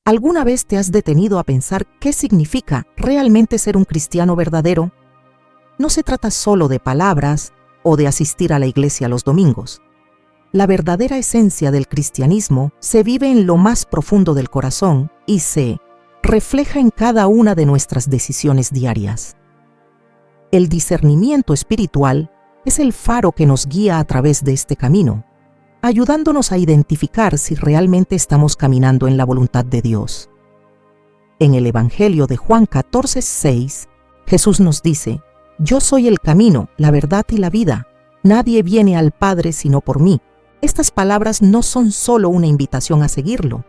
¿Alguna vez te has detenido a pensar qué significa realmente ser un cristiano verdadero? No se trata solo de palabras o de asistir a la iglesia los domingos. La verdadera esencia del cristianismo se vive en lo más profundo del corazón y se refleja en cada una de nuestras decisiones diarias. El discernimiento espiritual es el faro que nos guía a través de este camino, ayudándonos a identificar si realmente estamos caminando en la voluntad de Dios. En el Evangelio de Juan 14:6, Jesús nos dice: «Yo soy el camino, la verdad y la vida. Nadie viene al Padre sino por mí». Estas palabras no son solo una invitación a seguirlo,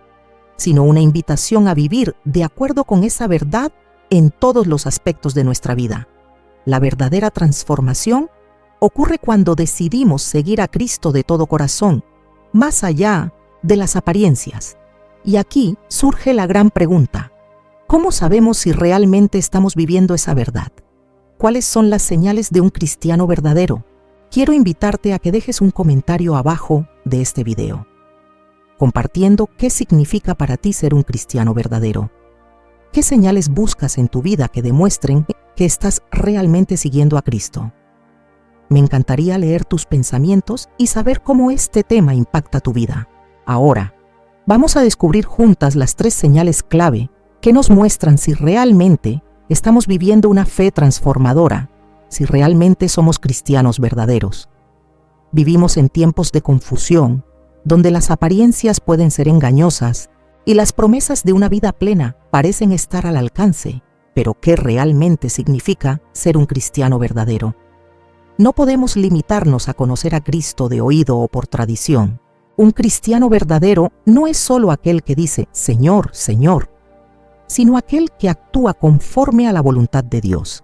sino una invitación a vivir de acuerdo con esa verdad en todos los aspectos de nuestra vida. La verdadera transformación ocurre cuando decidimos seguir a Cristo de todo corazón, más allá de las apariencias. Y aquí surge la gran pregunta: ¿cómo sabemos si realmente estamos viviendo esa verdad? ¿Cuáles son las señales de un cristiano verdadero? Quiero invitarte a que dejes un comentario abajo de este video, compartiendo qué significa para ti ser un cristiano verdadero. ¿Qué señales buscas en tu vida que demuestren que estás realmente siguiendo a Cristo? Me encantaría leer tus pensamientos y saber cómo este tema impacta tu vida. Ahora, vamos a descubrir juntas las 3 señales clave que nos muestran si realmente estamos viviendo una fe transformadora, si realmente somos cristianos verdaderos. Vivimos en tiempos de confusión, donde las apariencias pueden ser engañosas y las promesas de una vida plena parecen estar al alcance, pero ¿qué realmente significa ser un cristiano verdadero? No podemos limitarnos a conocer a Cristo de oído o por tradición. Un cristiano verdadero no es solo aquel que dice «Señor, Señor», sino aquel que actúa conforme a la voluntad de Dios.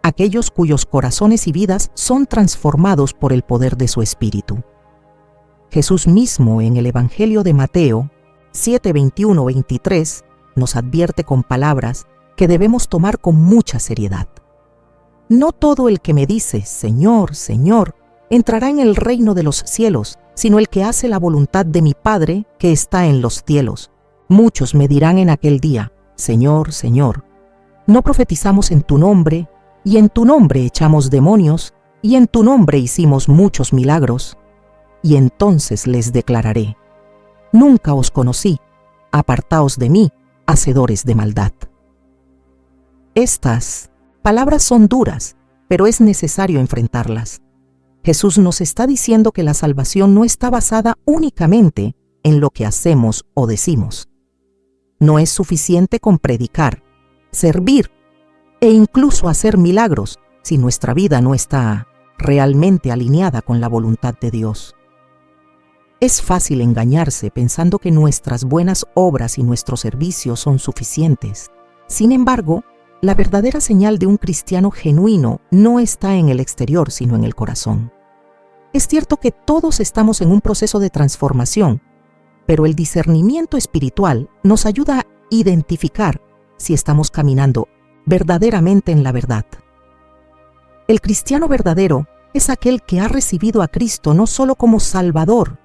Aquellos cuyos corazones y vidas son transformados por el poder de su Espíritu. Jesús mismo en el Evangelio de Mateo 7:21-23 nos advierte con palabras que debemos tomar con mucha seriedad. No todo el que me dice «Señor, Señor» entrará en el reino de los cielos, sino el que hace la voluntad de mi Padre que está en los cielos. Muchos me dirán en aquel día «Señor, Señor, ¿no profetizamos en tu nombre? Y en tu nombre echamos demonios, y en tu nombre hicimos muchos milagros». Y entonces les declararé: «Nunca os conocí, apartaos de mí, hacedores de maldad». Estas palabras son duras, pero es necesario enfrentarlas. Jesús nos está diciendo que la salvación no está basada únicamente en lo que hacemos o decimos. No es suficiente con predicar, servir e incluso hacer milagros si nuestra vida no está realmente alineada con la voluntad de Dios. Es fácil engañarse pensando que nuestras buenas obras y nuestros servicios son suficientes. Sin embargo, la verdadera señal de un cristiano genuino no está en el exterior, sino en el corazón. Es cierto que todos estamos en un proceso de transformación, pero el discernimiento espiritual nos ayuda a identificar si estamos caminando verdaderamente en la verdad. El cristiano verdadero es aquel que ha recibido a Cristo no solo como Salvador,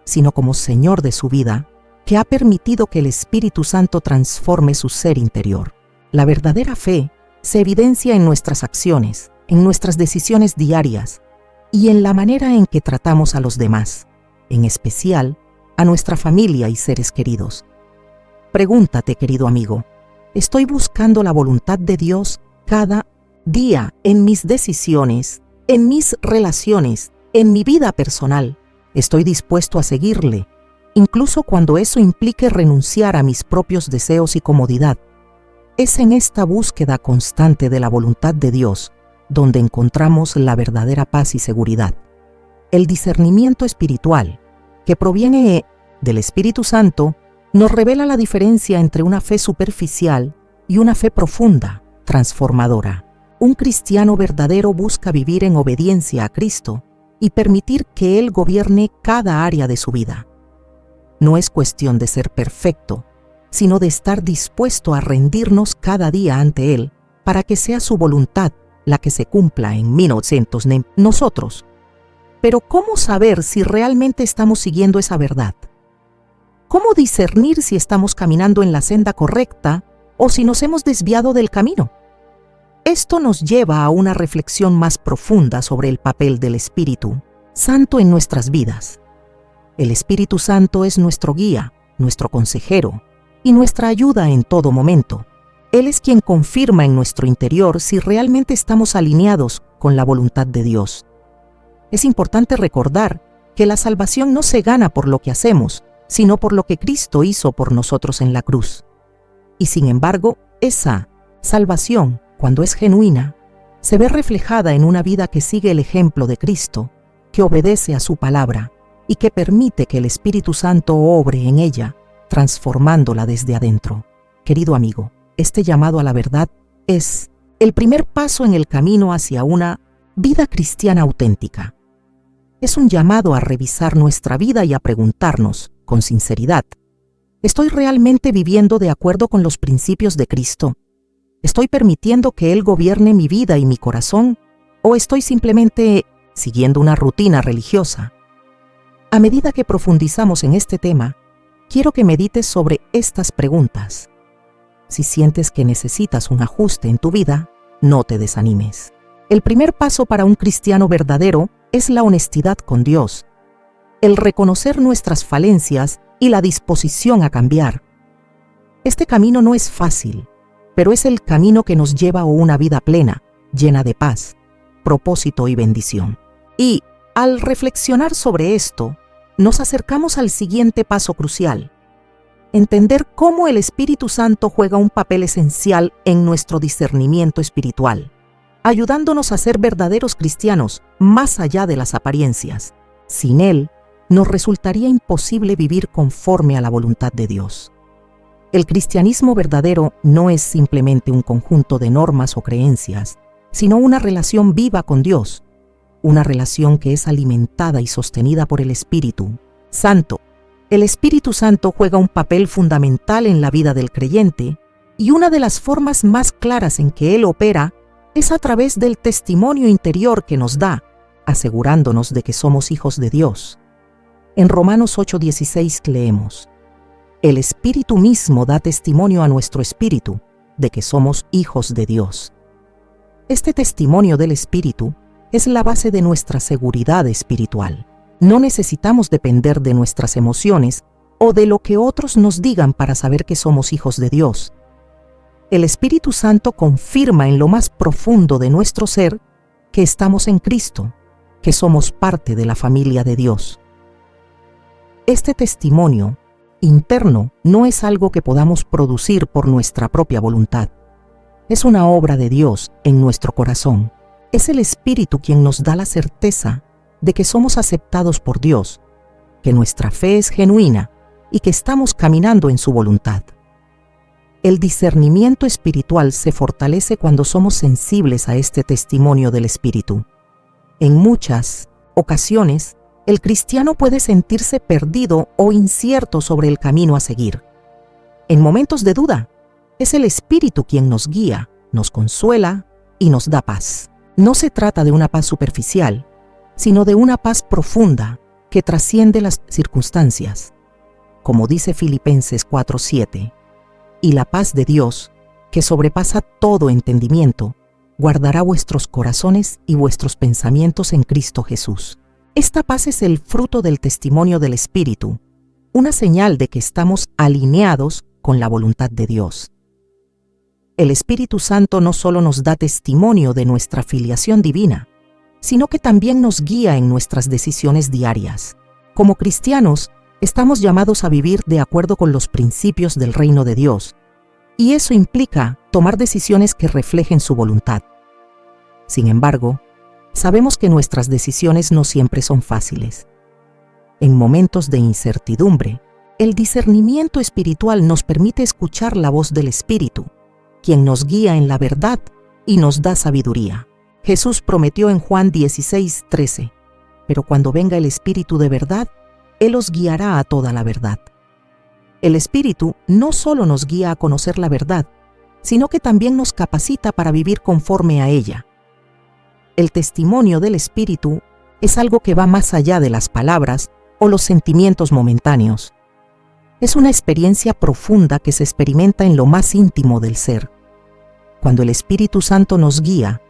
sino como Señor de su vida, que ha permitido que el Espíritu Santo transforme su ser interior. La verdadera fe se evidencia en nuestras acciones, en nuestras decisiones diarias y en la manera en que tratamos a los demás, en especial a nuestra familia y seres queridos. Pregúntate, querido amigo, ¿estoy buscando la voluntad de Dios cada día en mis decisiones, en mis relaciones, en mi vida personal? ¿Estoy dispuesto a seguirle, incluso cuando eso implique renunciar a mis propios deseos y comodidad? Es en esta búsqueda constante de la voluntad de Dios donde encontramos la verdadera paz y seguridad. El discernimiento espiritual, que proviene del Espíritu Santo, nos revela la diferencia entre una fe superficial y una fe profunda, transformadora. Un cristiano verdadero busca vivir en obediencia a Cristo y permitir que Él gobierne cada área de su vida. No es cuestión de ser perfecto, sino de estar dispuesto a rendirnos cada día ante Él para que sea su voluntad la que se cumpla en nosotros. Pero ¿cómo saber si realmente estamos siguiendo esa verdad? ¿Cómo discernir si estamos caminando en la senda correcta o si nos hemos desviado del camino? Esto nos lleva a una reflexión más profunda sobre el papel del Espíritu Santo en nuestras vidas. El Espíritu Santo es nuestro guía, nuestro consejero y nuestra ayuda en todo momento. Él es quien confirma en nuestro interior si realmente estamos alineados con la voluntad de Dios. Es importante recordar que la salvación no se gana por lo que hacemos, sino por lo que Cristo hizo por nosotros en la cruz. Y sin embargo, esa salvación, cuando es genuina, se ve reflejada en una vida que sigue el ejemplo de Cristo, que obedece a su palabra y que permite que el Espíritu Santo obre en ella, transformándola desde adentro. Querido amigo, este llamado a la verdad es el primer paso en el camino hacia una vida cristiana auténtica. Es un llamado a revisar nuestra vida y a preguntarnos, con sinceridad, ¿estoy realmente viviendo de acuerdo con los principios de Cristo? ¿Estoy permitiendo que Él gobierne mi vida y mi corazón? ¿O estoy simplemente siguiendo una rutina religiosa? A medida que profundizamos en este tema, quiero que medites sobre estas preguntas. Si sientes que necesitas un ajuste en tu vida, no te desanimes. El primer paso para un cristiano verdadero es la honestidad con Dios, el reconocer nuestras falencias y la disposición a cambiar. Este camino no es fácil, pero es el camino que nos lleva a una vida plena, llena de paz, propósito y bendición. Y, al reflexionar sobre esto, nos acercamos al siguiente paso crucial: entender cómo el Espíritu Santo juega un papel esencial en nuestro discernimiento espiritual, ayudándonos a ser verdaderos cristianos más allá de las apariencias. Sin Él, nos resultaría imposible vivir conforme a la voluntad de Dios. El cristianismo verdadero no es simplemente un conjunto de normas o creencias, sino una relación viva con Dios, una relación que es alimentada y sostenida por el Espíritu Santo. El Espíritu Santo juega un papel fundamental en la vida del creyente, y una de las formas más claras en que Él opera es a través del testimonio interior que nos da, asegurándonos de que somos hijos de Dios. En Romanos 8:16 leemos: el Espíritu mismo da testimonio a nuestro espíritu de que somos hijos de Dios. Este testimonio del Espíritu es la base de nuestra seguridad espiritual. No necesitamos depender de nuestras emociones o de lo que otros nos digan para saber que somos hijos de Dios. El Espíritu Santo confirma en lo más profundo de nuestro ser que estamos en Cristo, que somos parte de la familia de Dios. Este testimonio interno no es algo que podamos producir por nuestra propia voluntad. Es una obra de Dios en nuestro corazón. Es el Espíritu quien nos da la certeza de que somos aceptados por Dios, que nuestra fe es genuina y que estamos caminando en su voluntad. El discernimiento espiritual se fortalece cuando somos sensibles a este testimonio del Espíritu. En muchas ocasiones, el cristiano puede sentirse perdido o incierto sobre el camino a seguir. En momentos de duda, es el Espíritu quien nos guía, nos consuela y nos da paz. No se trata de una paz superficial, sino de una paz profunda que trasciende las circunstancias. Como dice Filipenses 4:7, y la paz de Dios, que sobrepasa todo entendimiento, guardará vuestros corazones y vuestros pensamientos en Cristo Jesús. Esta paz es el fruto del testimonio del Espíritu, una señal de que estamos alineados con la voluntad de Dios. El Espíritu Santo no solo nos da testimonio de nuestra filiación divina, sino que también nos guía en nuestras decisiones diarias. Como cristianos, estamos llamados a vivir de acuerdo con los principios del reino de Dios, y eso implica tomar decisiones que reflejen su voluntad. Sin embargo, sabemos que nuestras decisiones no siempre son fáciles. En momentos de incertidumbre, el discernimiento espiritual nos permite escuchar la voz del Espíritu, quien nos guía en la verdad y nos da sabiduría. Jesús prometió en Juan 16:13, pero cuando venga el Espíritu de verdad, Él os guiará a toda la verdad. El Espíritu no solo nos guía a conocer la verdad, sino que también nos capacita para vivir conforme a ella. El testimonio del Espíritu es algo que va más allá de las palabras o los sentimientos momentáneos. Es una experiencia profunda que se experimenta en lo más íntimo del ser. Cuando el Espíritu Santo nos guía,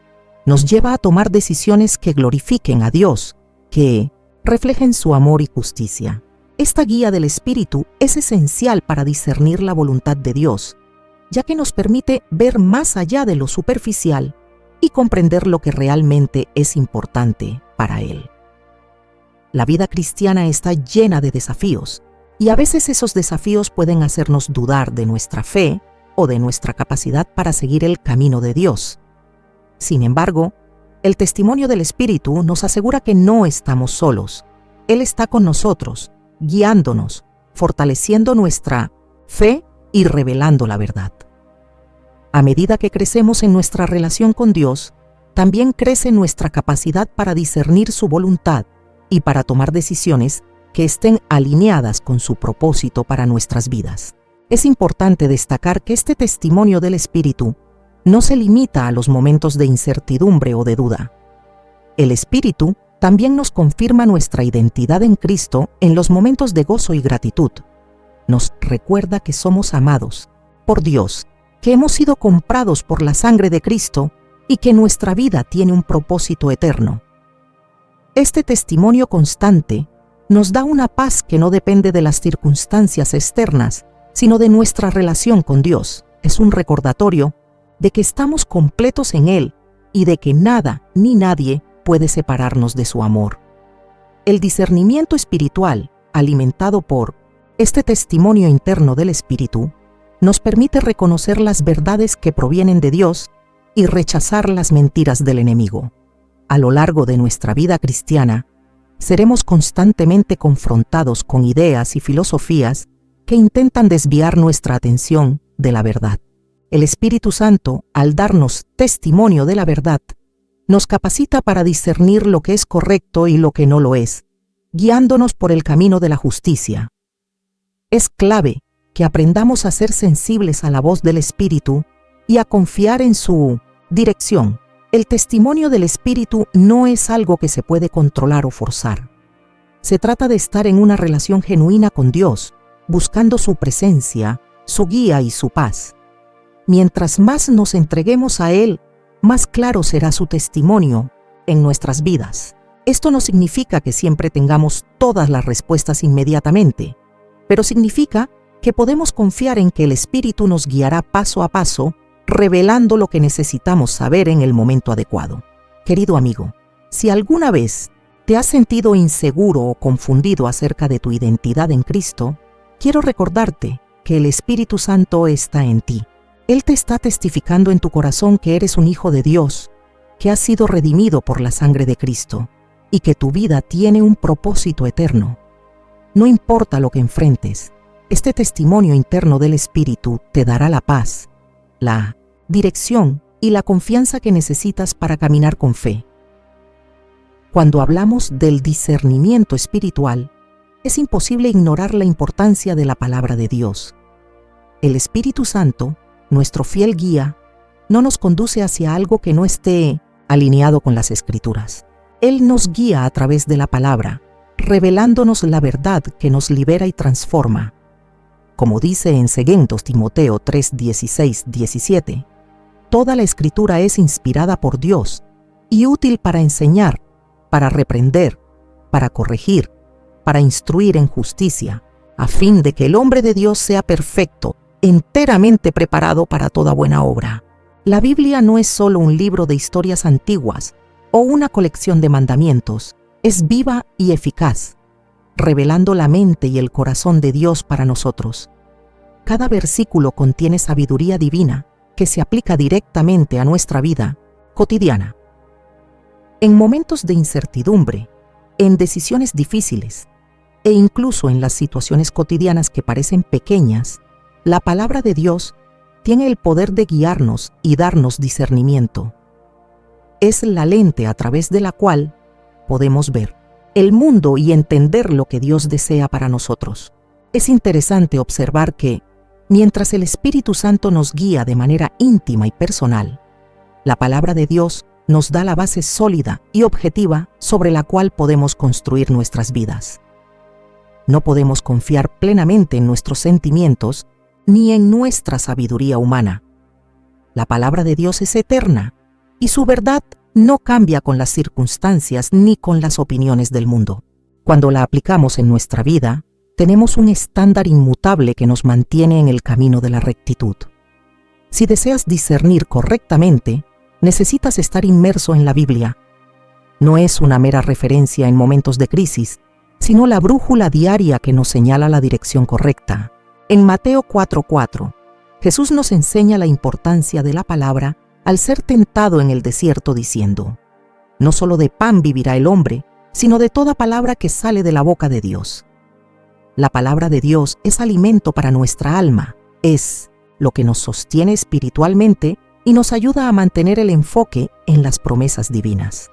nos lleva a tomar decisiones que glorifiquen a Dios, que reflejen su amor y justicia. Esta guía del Espíritu es esencial para discernir la voluntad de Dios, ya que nos permite ver más allá de lo superficial y comprender lo que realmente es importante para Él. La vida cristiana está llena de desafíos, y a veces esos desafíos pueden hacernos dudar de nuestra fe o de nuestra capacidad para seguir el camino de Dios. Sin embargo, el testimonio del Espíritu nos asegura que no estamos solos. Él está con nosotros, guiándonos, fortaleciendo nuestra fe y revelando la verdad. A medida que crecemos en nuestra relación con Dios, también crece nuestra capacidad para discernir su voluntad y para tomar decisiones que estén alineadas con su propósito para nuestras vidas. Es importante destacar que este testimonio del Espíritu no se limita a los momentos de incertidumbre o de duda. El Espíritu también nos confirma nuestra identidad en Cristo en los momentos de gozo y gratitud. Nos recuerda que somos amados por Dios, que hemos sido comprados por la sangre de Cristo y que nuestra vida tiene un propósito eterno. Este testimonio constante nos da una paz que no depende de las circunstancias externas, sino de nuestra relación con Dios. Es un recordatorio de que estamos completos en Él y de que nada ni nadie puede separarnos de su amor. El discernimiento espiritual, alimentado por este testimonio interno del Espíritu, nos permite reconocer las verdades que provienen de Dios y rechazar las mentiras del enemigo. A lo largo de nuestra vida cristiana, seremos constantemente confrontados con ideas y filosofías que intentan desviar nuestra atención de la verdad. El Espíritu Santo, al darnos testimonio de la verdad, nos capacita para discernir lo que es correcto y lo que no lo es, guiándonos por el camino de la justicia. Es clave que aprendamos a ser sensibles a la voz del Espíritu y a confiar en su dirección. El testimonio del Espíritu no es algo que se puede controlar o forzar. Se trata de estar en una relación genuina con Dios, buscando su presencia, su guía y su paz. Mientras más nos entreguemos a Él, más claro será su testimonio en nuestras vidas. Esto no significa que siempre tengamos todas las respuestas inmediatamente, pero significa que podemos confiar en que el Espíritu nos guiará paso a paso, revelando lo que necesitamos saber en el momento adecuado. Querido amigo, si alguna vez te has sentido inseguro o confundido acerca de tu identidad en Cristo, quiero recordarte que el Espíritu Santo está en ti. Él te está testificando en tu corazón que eres un hijo de Dios, que has sido redimido por la sangre de Cristo y que tu vida tiene un propósito eterno. No importa lo que enfrentes, este testimonio interno del Espíritu te dará la paz, la dirección y la confianza que necesitas para caminar con fe. Cuando hablamos del discernimiento espiritual, es imposible ignorar la importancia de la palabra de Dios. El Espíritu Santo, nuestro fiel guía, no nos conduce hacia algo que no esté alineado con las Escrituras. Él nos guía a través de la palabra, revelándonos la verdad que nos libera y transforma. Como dice en 2 Timoteo 3, 16, 17, toda la Escritura es inspirada por Dios y útil para enseñar, para reprender, para corregir, para instruir en justicia, a fin de que el hombre de Dios sea perfecto, enteramente preparado para toda buena obra. La Biblia no es solo un libro de historias antiguas o una colección de mandamientos, es viva y eficaz, revelando la mente y el corazón de Dios para nosotros. Cada versículo contiene sabiduría divina que se aplica directamente a nuestra vida cotidiana. En momentos de incertidumbre, en decisiones difíciles e incluso en las situaciones cotidianas que parecen pequeñas, la palabra de Dios tiene el poder de guiarnos y darnos discernimiento. Es la lente a través de la cual podemos ver el mundo y entender lo que Dios desea para nosotros. Es interesante observar que, mientras el Espíritu Santo nos guía de manera íntima y personal, la palabra de Dios nos da la base sólida y objetiva sobre la cual podemos construir nuestras vidas. No podemos confiar plenamente en nuestros sentimientos ni en nuestra sabiduría humana. La palabra de Dios es eterna y su verdad no cambia con las circunstancias ni con las opiniones del mundo. Cuando la aplicamos en nuestra vida, tenemos un estándar inmutable que nos mantiene en el camino de la rectitud. Si deseas discernir correctamente, necesitas estar inmerso en la Biblia. No es una mera referencia en momentos de crisis, sino la brújula diaria que nos señala la dirección correcta. En Mateo 4:4, Jesús nos enseña la importancia de la palabra al ser tentado en el desierto diciendo: no solo de pan vivirá el hombre, sino de toda palabra que sale de la boca de Dios. La palabra de Dios es alimento para nuestra alma, es lo que nos sostiene espiritualmente y nos ayuda a mantener el enfoque en las promesas divinas.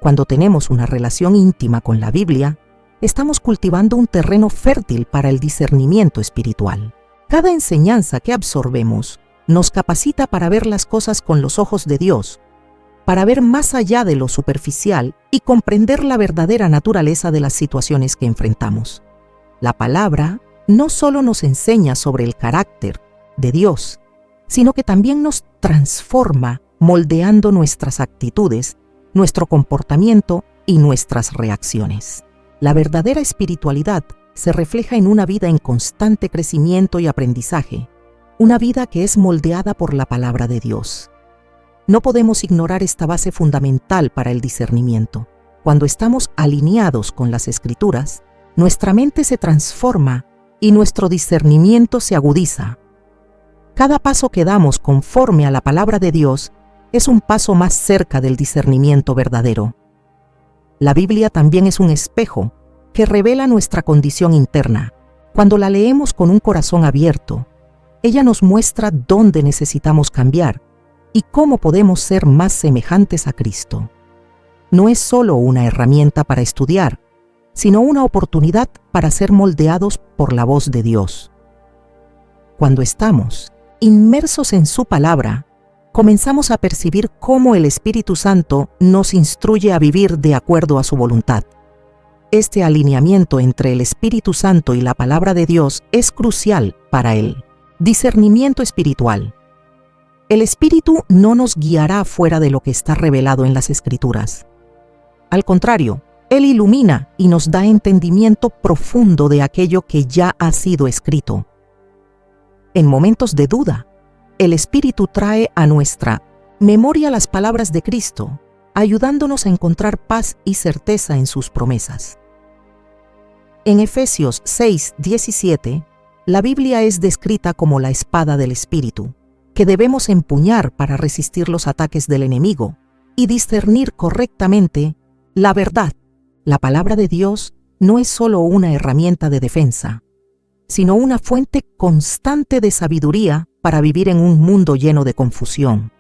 Cuando tenemos una relación íntima con la Biblia, estamos cultivando un terreno fértil para el discernimiento espiritual. Cada enseñanza que absorbemos nos capacita para ver las cosas con los ojos de Dios, para ver más allá de lo superficial y comprender la verdadera naturaleza de las situaciones que enfrentamos. La palabra no solo nos enseña sobre el carácter de Dios, sino que también nos transforma moldeando nuestras actitudes, nuestro comportamiento y nuestras reacciones. La verdadera espiritualidad se refleja en una vida en constante crecimiento y aprendizaje, una vida que es moldeada por la palabra de Dios. No podemos ignorar esta base fundamental para el discernimiento. Cuando estamos alineados con las Escrituras, nuestra mente se transforma y nuestro discernimiento se agudiza. Cada paso que damos conforme a la palabra de Dios es un paso más cerca del discernimiento verdadero. La Biblia también es un espejo que revela nuestra condición interna. Cuando la leemos con un corazón abierto, ella nos muestra dónde necesitamos cambiar y cómo podemos ser más semejantes a Cristo. No es solo una herramienta para estudiar, sino una oportunidad para ser moldeados por la voz de Dios. Cuando estamos inmersos en su palabra, comenzamos a percibir cómo el Espíritu Santo nos instruye a vivir de acuerdo a su voluntad. Este alineamiento entre el Espíritu Santo y la palabra de Dios es crucial para el discernimiento espiritual. El Espíritu no nos guiará fuera de lo que está revelado en las Escrituras. Al contrario, Él ilumina y nos da entendimiento profundo de aquello que ya ha sido escrito. En momentos de duda, el Espíritu trae a nuestra memoria las palabras de Cristo, ayudándonos a encontrar paz y certeza en sus promesas. En Efesios 6:17, la Biblia es descrita como la espada del Espíritu, que debemos empuñar para resistir los ataques del enemigo y discernir correctamente la verdad. La palabra de Dios no es solo una herramienta de defensa, sino una fuente constante de sabiduría para vivir en un mundo lleno de confusión.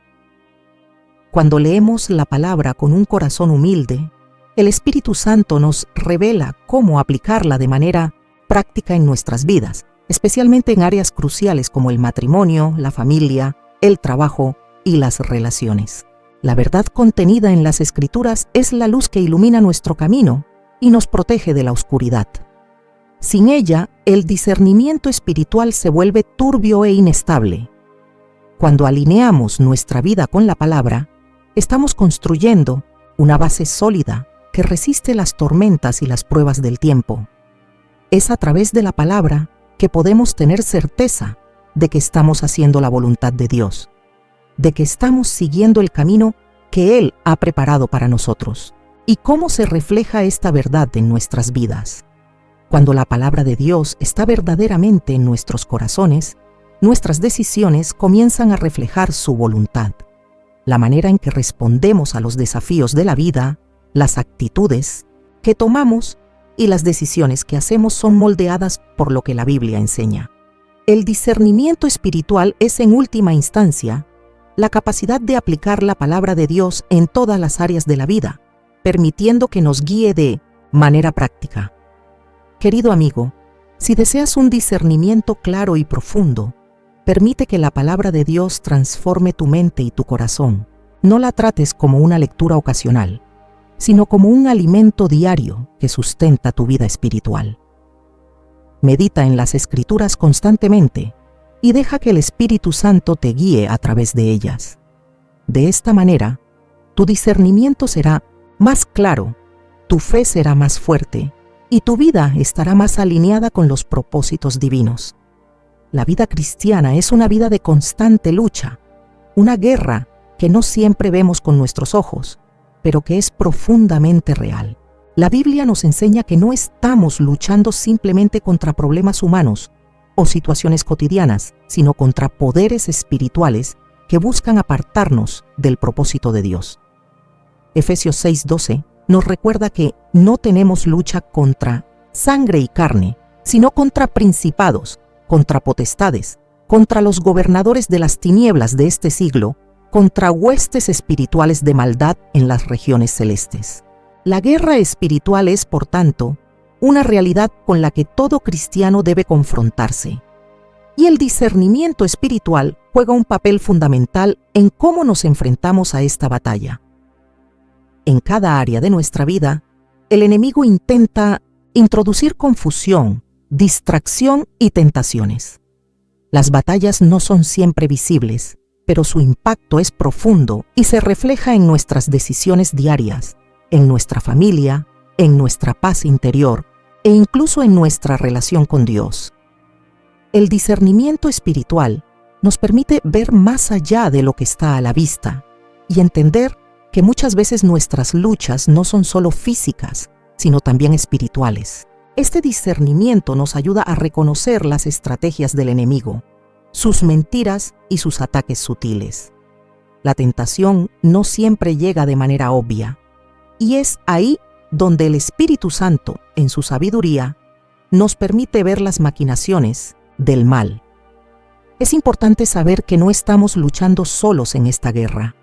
Cuando leemos la palabra con un corazón humilde, el Espíritu Santo nos revela cómo aplicarla de manera práctica en nuestras vidas, especialmente en áreas cruciales como el matrimonio, la familia, el trabajo y las relaciones. La verdad contenida en las Escrituras es la luz que ilumina nuestro camino y nos protege de la oscuridad. Sin ella, el discernimiento espiritual se vuelve turbio e inestable. Cuando alineamos nuestra vida con la palabra, estamos construyendo una base sólida que resiste las tormentas y las pruebas del tiempo. Es a través de la palabra que podemos tener certeza de que estamos haciendo la voluntad de Dios, de que estamos siguiendo el camino que Él ha preparado para nosotros. ¿Y cómo se refleja esta verdad en nuestras vidas? Cuando la palabra de Dios está verdaderamente en nuestros corazones, nuestras decisiones comienzan a reflejar su voluntad. La manera en que respondemos a los desafíos de la vida, las actitudes que tomamos y las decisiones que hacemos son moldeadas por lo que la Biblia enseña. El discernimiento espiritual es, en última instancia, la capacidad de aplicar la palabra de Dios en todas las áreas de la vida, permitiendo que nos guíe de manera práctica. Querido amigo, si deseas un discernimiento claro y profundo, permite que la palabra de Dios transforme tu mente y tu corazón. No la trates como una lectura ocasional, sino como un alimento diario que sustenta tu vida espiritual. Medita en las Escrituras constantemente y deja que el Espíritu Santo te guíe a través de ellas. De esta manera, tu discernimiento será más claro, tu fe será más fuerte y tu vida estará más alineada con los propósitos divinos. La vida cristiana es una vida de constante lucha, una guerra que no siempre vemos con nuestros ojos, pero que es profundamente real. La Biblia nos enseña que no estamos luchando simplemente contra problemas humanos o situaciones cotidianas, sino contra poderes espirituales que buscan apartarnos del propósito de Dios. Efesios 6:12 nos recuerda que no tenemos lucha contra sangre y carne, sino contra principados, contra potestades, contra los gobernadores de las tinieblas de este siglo, contra huestes espirituales de maldad en las regiones celestes. La guerra espiritual es, por tanto, una realidad con la que todo cristiano debe confrontarse. Y el discernimiento espiritual juega un papel fundamental en cómo nos enfrentamos a esta batalla. En cada área de nuestra vida, el enemigo intenta introducir confusión, distracción y tentaciones. Las batallas no son siempre visibles, pero su impacto es profundo y se refleja en nuestras decisiones diarias, en nuestra familia, en nuestra paz interior e incluso en nuestra relación con Dios. El discernimiento espiritual nos permite ver más allá de lo que está a la vista y entender que muchas veces nuestras luchas no son solo físicas, sino también espirituales. Este discernimiento nos ayuda a reconocer las estrategias del enemigo, sus mentiras y sus ataques sutiles. La tentación no siempre llega de manera obvia, y es ahí donde el Espíritu Santo, en su sabiduría, nos permite ver las maquinaciones del mal. Es importante saber que no estamos luchando solos en esta guerra.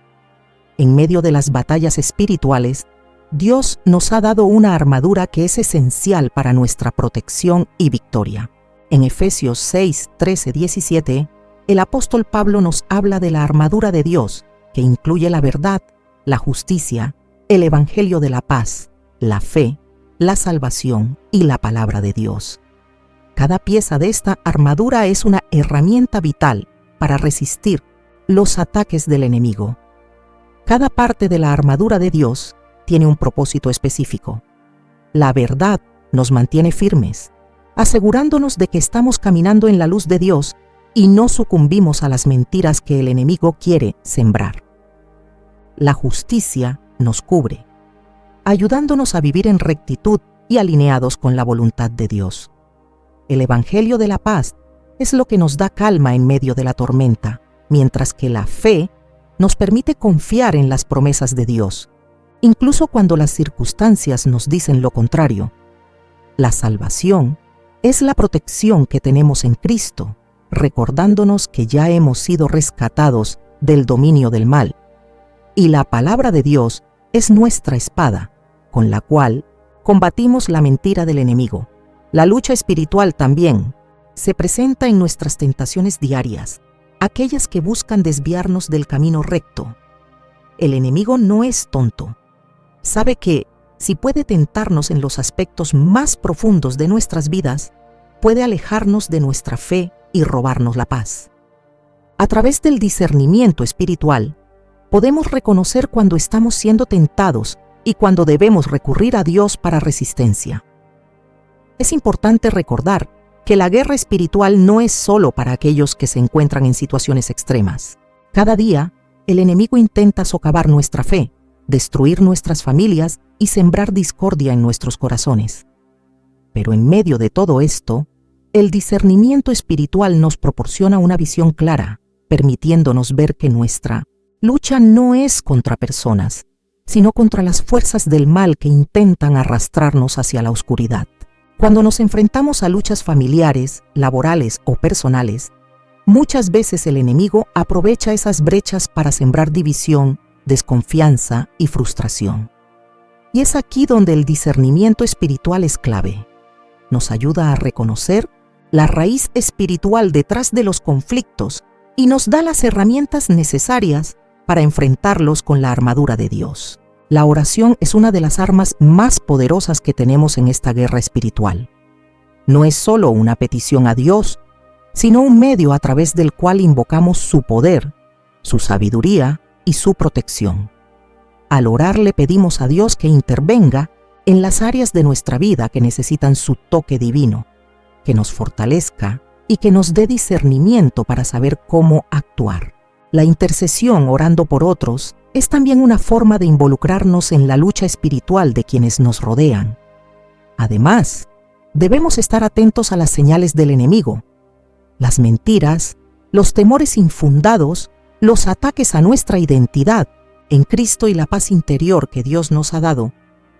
En medio de las batallas espirituales, Dios nos ha dado una armadura que es esencial para nuestra protección y victoria. En Efesios 6, 13, 17, el apóstol Pablo nos habla de la armadura de Dios, que incluye la verdad, la justicia, el evangelio de la paz, la fe, la salvación y la palabra de Dios. Cada pieza de esta armadura es una herramienta vital para resistir los ataques del enemigo. Cada parte de la armadura de Dios tiene un propósito específico. La verdad nos mantiene firmes, asegurándonos de que estamos caminando en la luz de Dios y no sucumbimos a las mentiras que el enemigo quiere sembrar. La justicia nos cubre, ayudándonos a vivir en rectitud y alineados con la voluntad de Dios. El evangelio de la paz es lo que nos da calma en medio de la tormenta, mientras que la fe nos permite confiar en las promesas de Dios, incluso cuando las circunstancias nos dicen lo contrario. La salvación es la protección que tenemos en Cristo, recordándonos que ya hemos sido rescatados del dominio del mal. Y la palabra de Dios es nuestra espada, con la cual combatimos la mentira del enemigo. La lucha espiritual también se presenta en nuestras tentaciones diarias, aquellas que buscan desviarnos del camino recto. El enemigo no es tonto. Sabe que, si puede tentarnos en los aspectos más profundos de nuestras vidas, puede alejarnos de nuestra fe y robarnos la paz. A través del discernimiento espiritual, podemos reconocer cuando estamos siendo tentados y cuando debemos recurrir a Dios para resistencia. Es importante recordar que la guerra espiritual no es solo para aquellos que se encuentran en situaciones extremas. Cada día, el enemigo intenta socavar nuestra fe, destruir nuestras familias y sembrar discordia en nuestros corazones. Pero en medio de todo esto, el discernimiento espiritual nos proporciona una visión clara, permitiéndonos ver que nuestra lucha no es contra personas, sino contra las fuerzas del mal que intentan arrastrarnos hacia la oscuridad. Cuando nos enfrentamos a luchas familiares, laborales o personales, muchas veces el enemigo aprovecha esas brechas para sembrar división, desconfianza y frustración. Y es aquí donde el discernimiento espiritual es clave. Nos ayuda a reconocer la raíz espiritual detrás de los conflictos y nos da las herramientas necesarias para enfrentarlos con la armadura de Dios. La oración es una de las armas más poderosas que tenemos en esta guerra espiritual. no es solo una petición a Dios, sino un medio a través del cual invocamos su poder, su sabiduría y su protección. Al orar le pedimos a Dios que intervenga en las áreas de nuestra vida que necesitan su toque divino, que nos fortalezca y que nos dé discernimiento para saber cómo actuar. La intercesión orando por otros es también una forma de involucrarnos en la lucha espiritual de quienes nos rodean. Además, debemos estar atentos a las señales del enemigo. Las mentiras, los temores infundados, los ataques a nuestra identidad en Cristo y la paz interior que Dios nos ha dado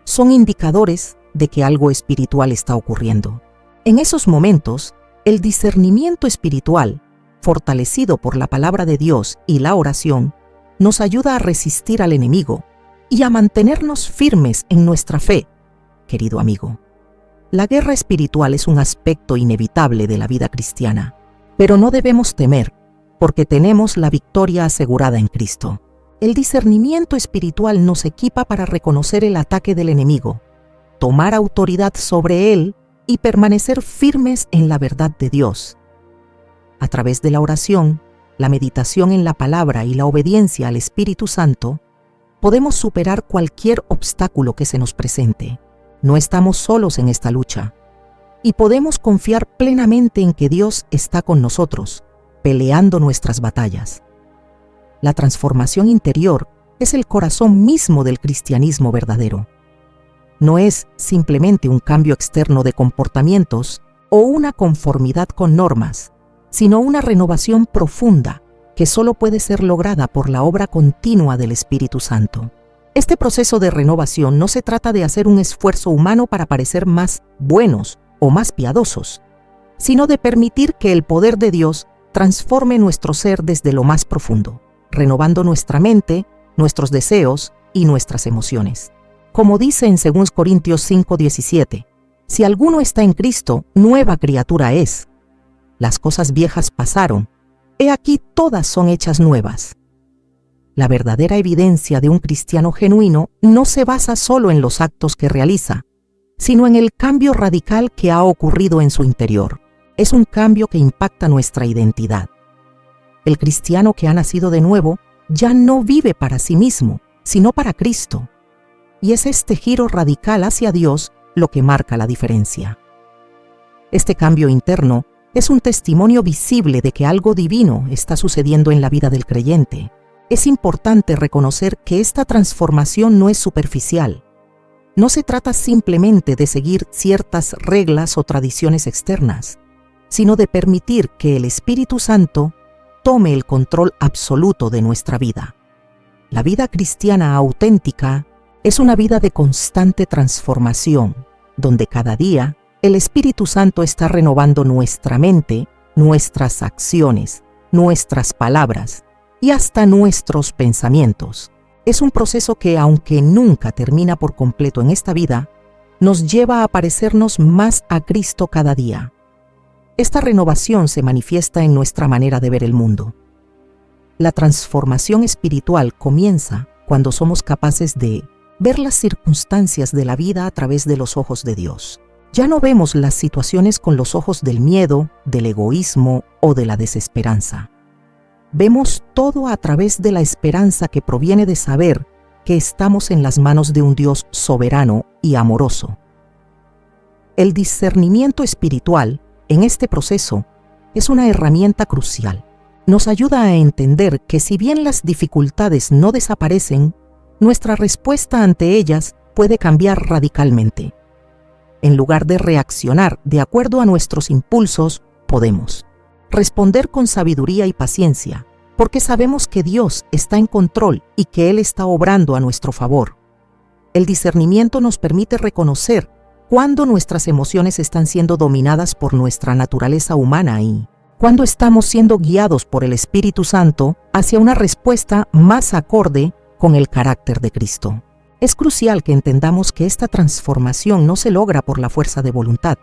son indicadores de que algo espiritual está ocurriendo. En esos momentos, el discernimiento espiritual, fortalecido por la palabra de Dios y la oración, nos ayuda a resistir al enemigo y a mantenernos firmes en nuestra fe, querido amigo. La guerra espiritual es un aspecto inevitable de la vida cristiana, pero no debemos temer, porque tenemos la victoria asegurada en Cristo. El discernimiento espiritual nos equipa para reconocer el ataque del enemigo, tomar autoridad sobre él y permanecer firmes en la verdad de Dios. A través de la oración, la meditación en la palabra y la obediencia al Espíritu Santo, podemos superar cualquier obstáculo que se nos presente. No estamos solos en esta lucha y podemos confiar plenamente en que Dios está con nosotros, peleando nuestras batallas. La transformación interior es el corazón mismo del cristianismo verdadero. No es simplemente un cambio externo de comportamientos o una conformidad con normas, sino una renovación profunda que solo puede ser lograda por la obra continua del Espíritu Santo. Este proceso de renovación no se trata de hacer un esfuerzo humano para parecer más buenos o más piadosos, sino de permitir que el poder de Dios transforme nuestro ser desde lo más profundo, renovando nuestra mente, nuestros deseos y nuestras emociones. Como dice en 2 Corintios 5:17, si alguno está en Cristo, nueva criatura es. Las cosas viejas pasaron, he aquí todas son hechas nuevas. La verdadera evidencia de un cristiano genuino no se basa solo en los actos que realiza, sino en el cambio radical que ha ocurrido en su interior. Es un cambio que impacta nuestra identidad. El cristiano que ha nacido de nuevo ya no vive para sí mismo, sino para Cristo. Y es este giro radical hacia Dios lo que marca la diferencia. Este cambio interno es un testimonio visible de que algo divino está sucediendo en la vida del creyente. Es importante reconocer que esta transformación no es superficial. No se trata simplemente de seguir ciertas reglas o tradiciones externas, sino de permitir que el Espíritu Santo tome el control absoluto de nuestra vida. La vida cristiana auténtica es una vida de constante transformación, donde cada día el Espíritu Santo está renovando nuestra mente, nuestras acciones, nuestras palabras y hasta nuestros pensamientos. Es un proceso que, aunque nunca termina por completo en esta vida, nos lleva a parecernos más a Cristo cada día. Esta renovación se manifiesta en nuestra manera de ver el mundo. La transformación espiritual comienza cuando somos capaces de ver las circunstancias de la vida a través de los ojos de Dios. Ya no vemos las situaciones con los ojos del miedo, del egoísmo o de la desesperanza. Vemos todo a través de la esperanza que proviene de saber que estamos en las manos de un Dios soberano y amoroso. El discernimiento espiritual en este proceso es una herramienta crucial. Nos ayuda a entender que si bien las dificultades no desaparecen, nuestra respuesta ante ellas puede cambiar radicalmente. En lugar de reaccionar de acuerdo a nuestros impulsos, podemos responder con sabiduría y paciencia, porque sabemos que Dios está en control y que Él está obrando a nuestro favor. El discernimiento nos permite reconocer cuándo nuestras emociones están siendo dominadas por nuestra naturaleza humana y cuándo estamos siendo guiados por el Espíritu Santo hacia una respuesta más acorde con el carácter de Cristo. Es crucial que entendamos que esta transformación no se logra por la fuerza de voluntad.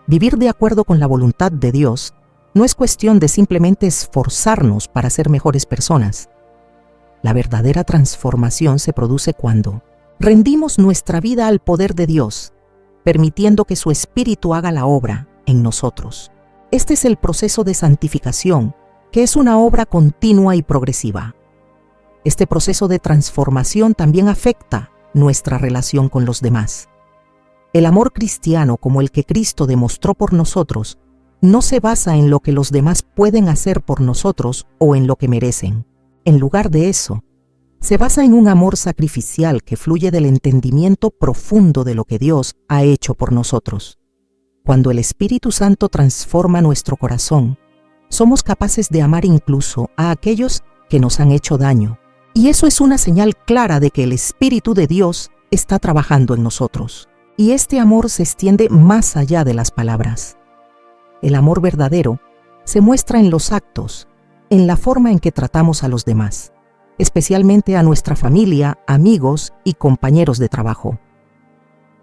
Vivir de acuerdo con la voluntad de Dios no es cuestión de simplemente esforzarnos para ser mejores personas. La verdadera transformación se produce cuando rendimos nuestra vida al poder de Dios permitiendo que su Espíritu haga la obra en nosotros. Este es el proceso de santificación, que es una obra continua y progresiva. Este proceso de transformación también afecta nuestra relación con los demás. El amor cristiano, como el que Cristo demostró por nosotros, no se basa en lo que los demás pueden hacer por nosotros o en lo que merecen. En lugar de eso, se basa en un amor sacrificial que fluye del entendimiento profundo de lo que Dios ha hecho por nosotros. Cuando el Espíritu Santo transforma nuestro corazón, somos capaces de amar incluso a aquellos que nos han hecho daño. Y eso es una señal clara de que el Espíritu de Dios está trabajando en nosotros. Y este amor se extiende más allá de las palabras. El amor verdadero se muestra en los actos, en la forma en que tratamos a los demás, especialmente a nuestra familia, amigos y compañeros de trabajo.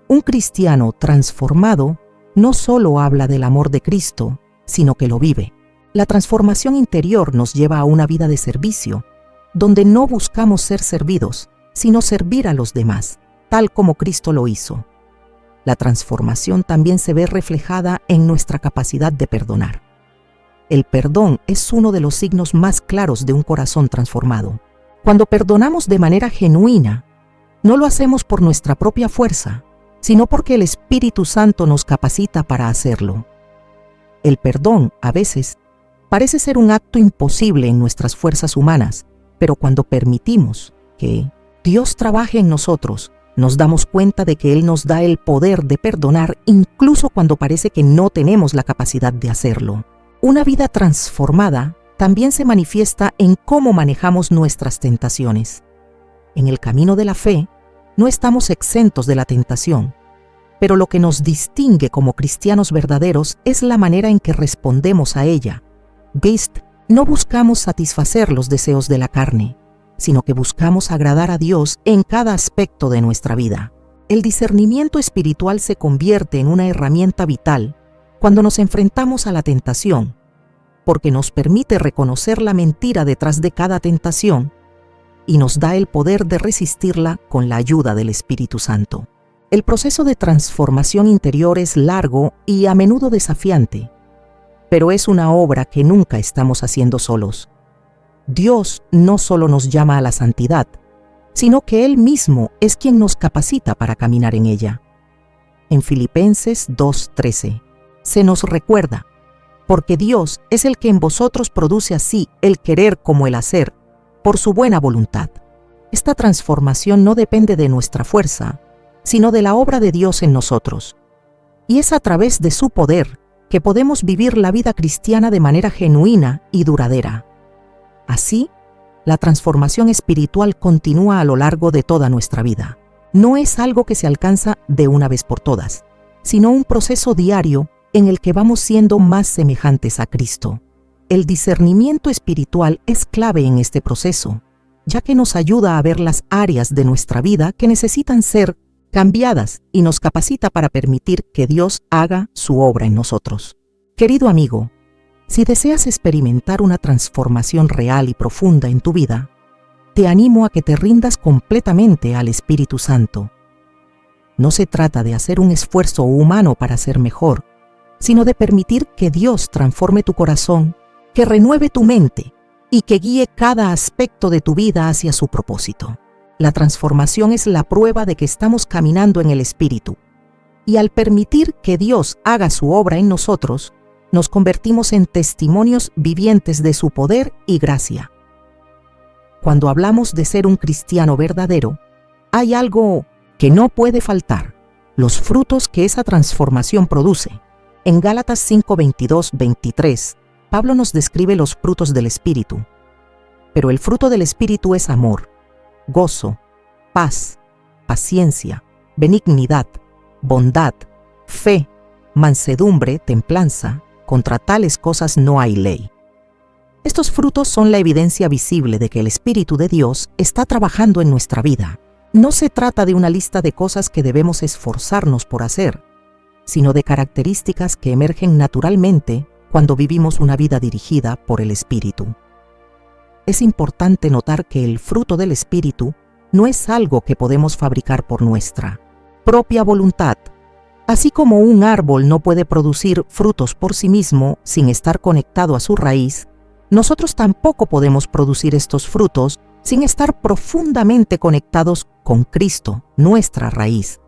Un cristiano transformado no solo habla del amor de Cristo, sino que lo vive. La transformación interior nos lleva a una vida de servicio, donde no buscamos ser servidos, sino servir a los demás, tal como Cristo lo hizo. La transformación también se ve reflejada en nuestra capacidad de perdonar. El perdón es uno de los signos más claros de un corazón transformado. Cuando perdonamos de manera genuina, no lo hacemos por nuestra propia fuerza, sino porque el Espíritu Santo nos capacita para hacerlo. El perdón, a veces, parece ser un acto imposible en nuestras fuerzas humanas, pero cuando permitimos que Dios trabaje en nosotros, nos damos cuenta de que Él nos da el poder de perdonar incluso cuando parece que no tenemos la capacidad de hacerlo. Una vida transformada también se manifiesta en cómo manejamos nuestras tentaciones. En el camino de la fe, no estamos exentos de la tentación, pero lo que nos distingue como cristianos verdaderos es la manera en que respondemos a ella. No buscamos satisfacer los deseos de la carne, sino que buscamos agradar a Dios en cada aspecto de nuestra vida. El discernimiento espiritual se convierte en una herramienta vital cuando nos enfrentamos a la tentación, porque nos permite reconocer la mentira detrás de cada tentación y nos da el poder de resistirla con la ayuda del Espíritu Santo. El proceso de transformación interior es largo y a menudo desafiante, pero es una obra que nunca estamos haciendo solos. Dios no solo nos llama a la santidad, sino que Él mismo es quien nos capacita para caminar en ella. En Filipenses 2:13 se nos recuerda, porque Dios es el que en vosotros produce así el querer como el hacer, por su buena voluntad. Esta transformación no depende de nuestra fuerza, sino de la obra de Dios en nosotros. Y es a través de su poder que podemos vivir la vida cristiana de manera genuina y duradera. Así, la transformación espiritual continúa a lo largo de toda nuestra vida. No es algo que se alcanza de una vez por todas, sino un proceso diario en el que vamos siendo más semejantes a Cristo. El discernimiento espiritual es clave en este proceso, ya que nos ayuda a ver las áreas de nuestra vida que necesitan ser cambiadas y nos capacita para permitir que Dios haga su obra en nosotros. Querido amigo, si deseas experimentar una transformación real y profunda en tu vida, te animo a que te rindas completamente al Espíritu Santo. No se trata de hacer un esfuerzo humano para ser mejor, sino de permitir que Dios transforme tu corazón, que renueve tu mente y que guíe cada aspecto de tu vida hacia su propósito. La transformación es la prueba de que estamos caminando en el Espíritu, y al permitir que Dios haga su obra en nosotros, nos convertimos en testimonios vivientes de su poder y gracia. Cuando hablamos de ser un cristiano verdadero, hay algo que no puede faltar: los frutos que esa transformación produce. En Gálatas 5:22-23, Pablo nos describe los frutos del Espíritu. Pero el fruto del Espíritu es amor, gozo, paz, paciencia, benignidad, bondad, fe, mansedumbre, templanza. Contra tales cosas no hay ley. Estos frutos son la evidencia visible de que el Espíritu de Dios está trabajando en nuestra vida. No se trata de una lista de cosas que debemos esforzarnos por hacer, sino de características que emergen naturalmente cuando vivimos una vida dirigida por el Espíritu. Es importante notar que el fruto del Espíritu no es algo que podemos fabricar por nuestra propia voluntad, Así como un árbol no puede producir frutos por sí mismo sin estar conectado a su raíz, nosotros tampoco podemos producir estos frutos sin estar profundamente conectados con Cristo, nuestra raíz.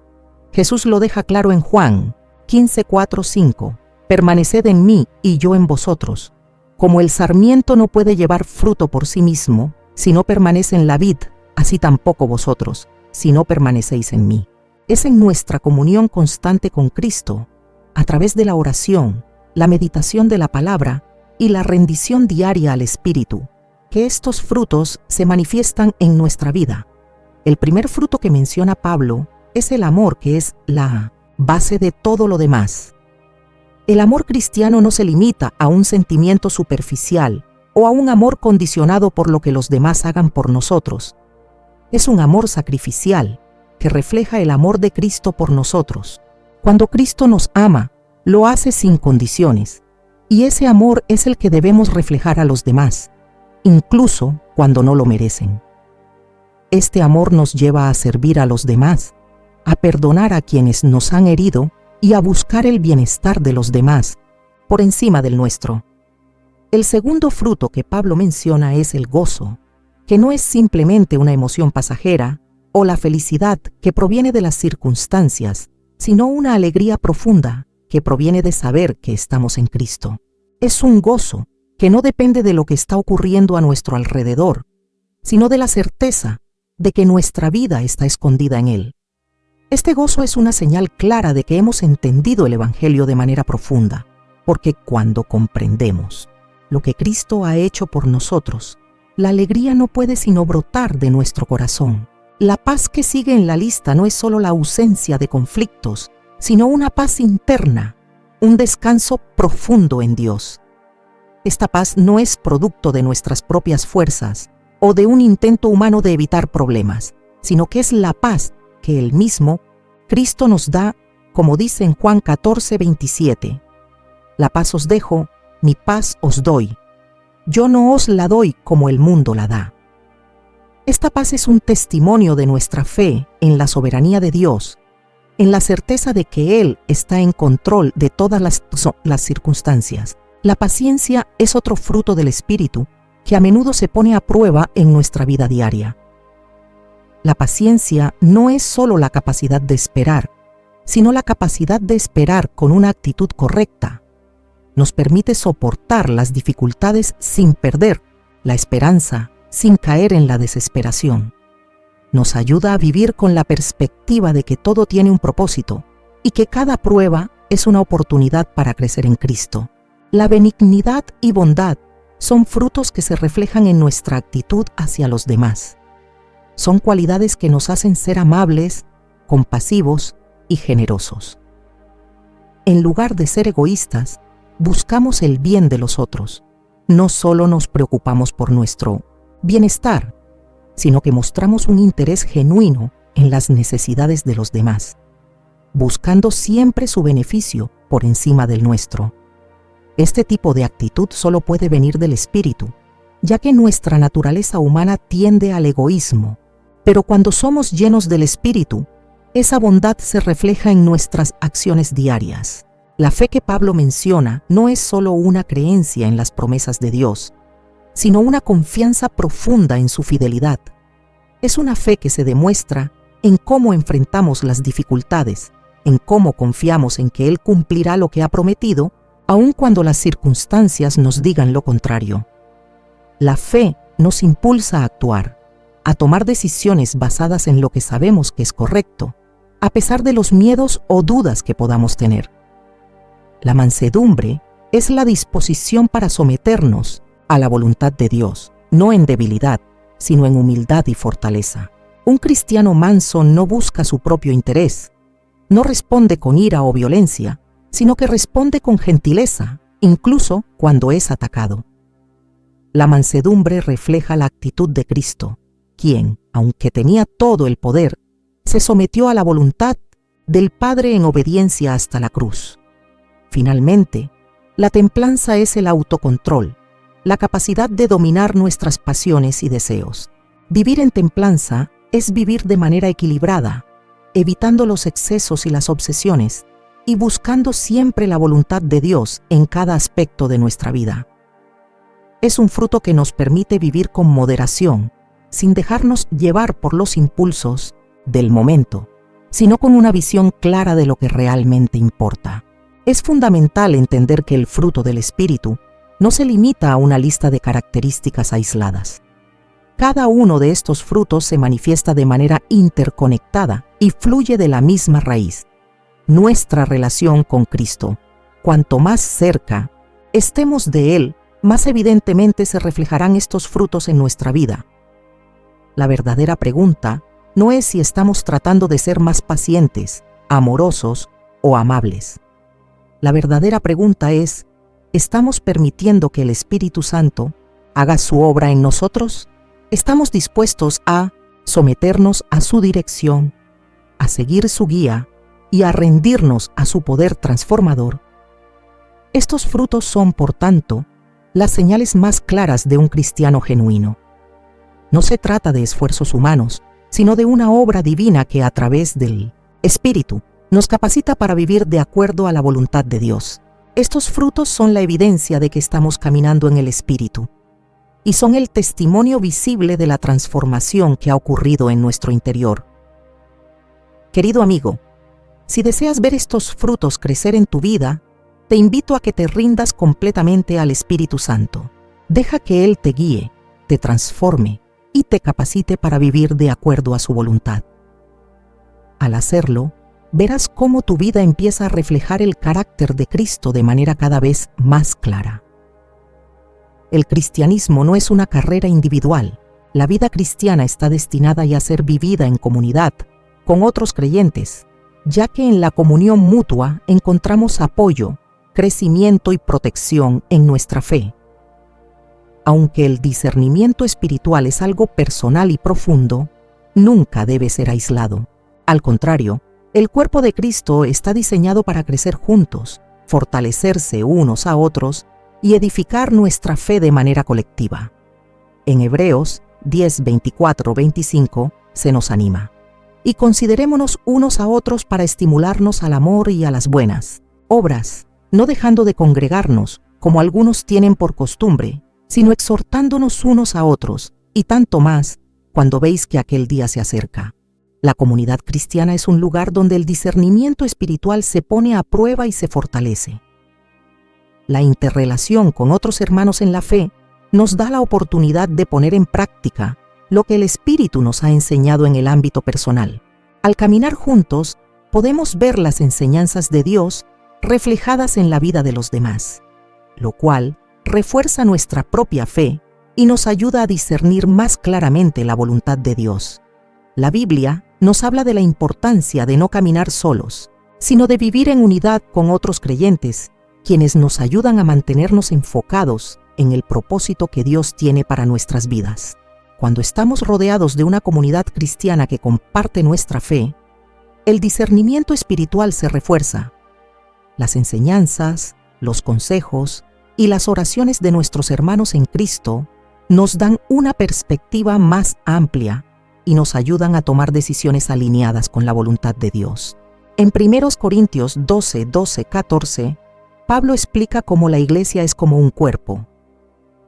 Jesús lo deja claro en Juan 15:4-5. Permaneced en mí y yo en vosotros. Como el sarmiento no puede llevar fruto por sí mismo, si no permanece en la vid, así tampoco vosotros, si no permanecéis en mí. Es en nuestra comunión constante con Cristo, a través de la oración, la meditación de la palabra y la rendición diaria al Espíritu, que estos frutos se manifiestan en nuestra vida. El primer fruto que menciona Pablo es el amor, que es la base de todo lo demás. El amor cristiano no se limita a un sentimiento superficial o a un amor condicionado por lo que los demás hagan por nosotros. Es un amor sacrificial que refleja el amor de Cristo por nosotros. Cuando Cristo nos ama, lo hace sin condiciones, y ese amor es el que debemos reflejar a los demás, incluso cuando no lo merecen. Este amor nos lleva a servir a los demás, a perdonar a quienes nos han herido y a buscar el bienestar de los demás por encima del nuestro. El segundo fruto que Pablo menciona es el gozo, que no es simplemente una emoción pasajera o la felicidad que proviene de las circunstancias, sino una alegría profunda que proviene de saber que estamos en Cristo. Es un gozo que no depende de lo que está ocurriendo a nuestro alrededor, sino de la certeza de que nuestra vida está escondida en Él. Este gozo es una señal clara de que hemos entendido el Evangelio de manera profunda, porque cuando comprendemos lo que Cristo ha hecho por nosotros, la alegría no puede sino brotar de nuestro corazón. La paz que sigue en la lista no es solo la ausencia de conflictos, sino una paz interna, un descanso profundo en Dios. Esta paz no es producto de nuestras propias fuerzas o de un intento humano de evitar problemas, sino que es la paz que Él mismo, Cristo, nos da, como dice en Juan 14:27. La paz os dejo, mi paz os doy. Yo no os la doy como el mundo la da. Esta paz es un testimonio de nuestra fe en la soberanía de Dios, en la certeza de que Él está en control de todas las circunstancias. La paciencia es otro fruto del Espíritu que a menudo se pone a prueba en nuestra vida diaria. La paciencia no es solo la capacidad de esperar, sino la capacidad de esperar con una actitud correcta. Nos permite soportar las dificultades sin perder la esperanza, sin caer en la desesperación. Nos ayuda a vivir con la perspectiva de que todo tiene un propósito y que cada prueba es una oportunidad para crecer en Cristo. La benignidad y bondad son frutos que se reflejan en nuestra actitud hacia los demás. Son cualidades que nos hacen ser amables, compasivos y generosos. En lugar de ser egoístas, buscamos el bien de los otros. No solo nos preocupamos por nuestro bienestar, sino que mostramos un interés genuino en las necesidades de los demás, buscando siempre su beneficio por encima del nuestro. Este tipo de actitud solo puede venir del Espíritu, ya que nuestra naturaleza humana tiende al egoísmo, pero cuando somos llenos del Espíritu, esa bondad se refleja en nuestras acciones diarias. La fe que Pablo menciona no es solo una creencia en las promesas de Dios, sino una confianza profunda en su fidelidad. Es una fe que se demuestra en cómo enfrentamos las dificultades, en cómo confiamos en que Él cumplirá lo que ha prometido, aun cuando las circunstancias nos digan lo contrario. La fe nos impulsa a actuar, a tomar decisiones basadas en lo que sabemos que es correcto, a pesar de los miedos o dudas que podamos tener. La mansedumbre es la disposición para someternos a la voluntad de Dios, no en debilidad, sino en humildad y fortaleza. Un cristiano manso no busca su propio interés, no responde con ira o violencia, sino que responde con gentileza, incluso cuando es atacado. La mansedumbre refleja la actitud de Cristo, quien, aunque tenía todo el poder, se sometió a la voluntad del Padre en obediencia hasta la cruz. Finalmente, la templanza es el autocontrol, la capacidad de dominar nuestras pasiones y deseos. Vivir en templanza es vivir de manera equilibrada, evitando los excesos y las obsesiones, y buscando siempre la voluntad de Dios en cada aspecto de nuestra vida. Es un fruto que nos permite vivir con moderación, sin dejarnos llevar por los impulsos del momento, sino con una visión clara de lo que realmente importa. Es fundamental entender que el fruto del Espíritu no se limita a una lista de características aisladas. Cada uno de estos frutos se manifiesta de manera interconectada y fluye de la misma raíz, nuestra relación con Cristo. Cuanto más cerca estemos de Él, más evidentemente se reflejarán estos frutos en nuestra vida. La verdadera pregunta no es si estamos tratando de ser más pacientes, amorosos o amables. La verdadera pregunta es, ¿estamos permitiendo que el Espíritu Santo haga su obra en nosotros? ¿Estamos dispuestos a someternos a su dirección, a seguir su guía y a rendirnos a su poder transformador? Estos frutos son, por tanto, las señales más claras de un cristiano genuino. No se trata de esfuerzos humanos, sino de una obra divina que a través del Espíritu nos capacita para vivir de acuerdo a la voluntad de Dios. Estos frutos son la evidencia de que estamos caminando en el Espíritu y son el testimonio visible de la transformación que ha ocurrido en nuestro interior. Querido amigo, si deseas ver estos frutos crecer en tu vida, te invito a que te rindas completamente al Espíritu Santo. Deja que Él te guíe, te transforme y te capacite para vivir de acuerdo a su voluntad. Al hacerlo, verás cómo tu vida empieza a reflejar el carácter de Cristo de manera cada vez más clara. El cristianismo no es una carrera individual. La vida cristiana está destinada a ser vivida en comunidad, con otros creyentes, ya que en la comunión mutua encontramos apoyo, crecimiento y protección en nuestra fe. Aunque el discernimiento espiritual es algo personal y profundo, nunca debe ser aislado. Al contrario, el cuerpo de Cristo está diseñado para crecer juntos, fortalecerse unos a otros y edificar nuestra fe de manera colectiva. En Hebreos 10, 24, 25 se nos anima. Y considerémonos unos a otros para estimularnos al amor y a las buenas obras, no dejando de congregarnos, como algunos tienen por costumbre, sino exhortándonos unos a otros, y tanto más cuando veis que aquel día se acerca. La comunidad cristiana es un lugar donde el discernimiento espiritual se pone a prueba y se fortalece. La interrelación con otros hermanos en la fe nos da la oportunidad de poner en práctica lo que el Espíritu nos ha enseñado en el ámbito personal. Al caminar juntos, podemos ver las enseñanzas de Dios reflejadas en la vida de los demás, lo cual refuerza nuestra propia fe y nos ayuda a discernir más claramente la voluntad de Dios. La Biblia nos habla de la importancia de no caminar solos, sino de vivir en unidad con otros creyentes, quienes nos ayudan a mantenernos enfocados en el propósito que Dios tiene para nuestras vidas. Cuando estamos rodeados de una comunidad cristiana que comparte nuestra fe, el discernimiento espiritual se refuerza. Las enseñanzas, los consejos y las oraciones de nuestros hermanos en Cristo nos dan una perspectiva más amplia y nos ayudan a tomar decisiones alineadas con la voluntad de Dios. En 1 Corintios 12, 12, 14, Pablo explica cómo la iglesia es como un cuerpo.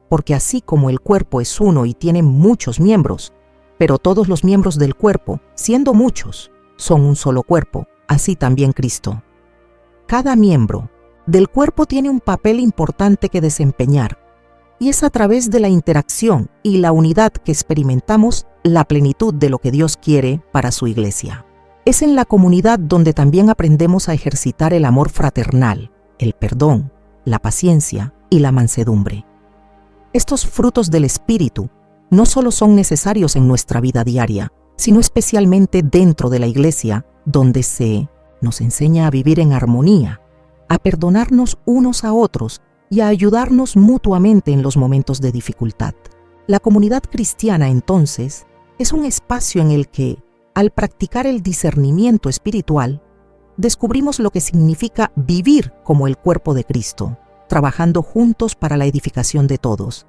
Porque así como el cuerpo es uno y tiene muchos miembros, pero todos los miembros del cuerpo, siendo muchos, son un solo cuerpo, así también Cristo. Cada miembro del cuerpo tiene un papel importante que desempeñar, y es a través de la interacción y la unidad que experimentamos la plenitud de lo que Dios quiere para su iglesia. Es en la comunidad donde también aprendemos a ejercitar el amor fraternal, el perdón, la paciencia y la mansedumbre. Estos frutos del Espíritu no solo son necesarios en nuestra vida diaria, sino especialmente dentro de la iglesia, donde se nos enseña a vivir en armonía, a perdonarnos unos a otros y a ayudarnos mutuamente en los momentos de dificultad. La comunidad cristiana, entonces, es un espacio en el que, al practicar el discernimiento espiritual, descubrimos lo que significa vivir como el cuerpo de Cristo, trabajando juntos para la edificación de todos.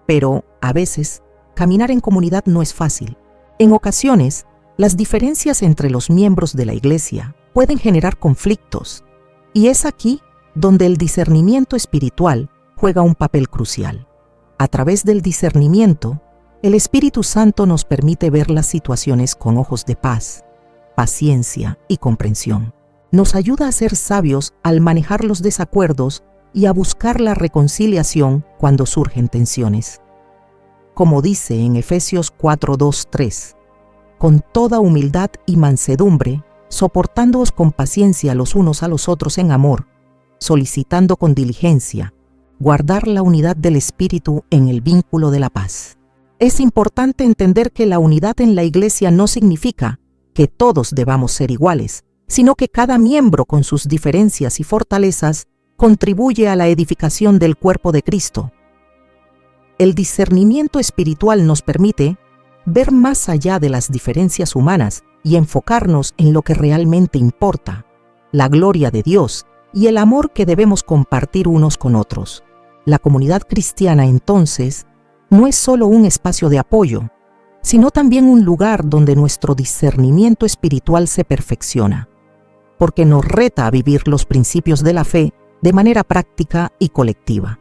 Pero, a veces, caminar en comunidad no es fácil. En ocasiones, las diferencias entre los miembros de la iglesia pueden generar conflictos, Y es aquí donde el discernimiento espiritual juega un papel crucial. A través del discernimiento, el Espíritu Santo nos permite ver las situaciones con ojos de paz, paciencia y comprensión. Nos ayuda a ser sabios al manejar los desacuerdos y a buscar la reconciliación cuando surgen tensiones. Como dice en Efesios 4:2-3, con toda humildad y mansedumbre, soportándoos con paciencia los unos a los otros en amor, solicitando con diligencia, guardar la unidad del Espíritu en el vínculo de la paz. Es importante entender que la unidad en la Iglesia no significa que todos debamos ser iguales, sino que cada miembro con sus diferencias y fortalezas contribuye a la edificación del cuerpo de Cristo. El discernimiento espiritual nos permite ver más allá de las diferencias humanas y enfocarnos en lo que realmente importa, la gloria de Dios y el amor que debemos compartir unos con otros. La comunidad cristiana, entonces, no es solo un espacio de apoyo, sino también un lugar donde nuestro discernimiento espiritual se perfecciona, porque nos reta a vivir los principios de la fe de manera práctica y colectiva.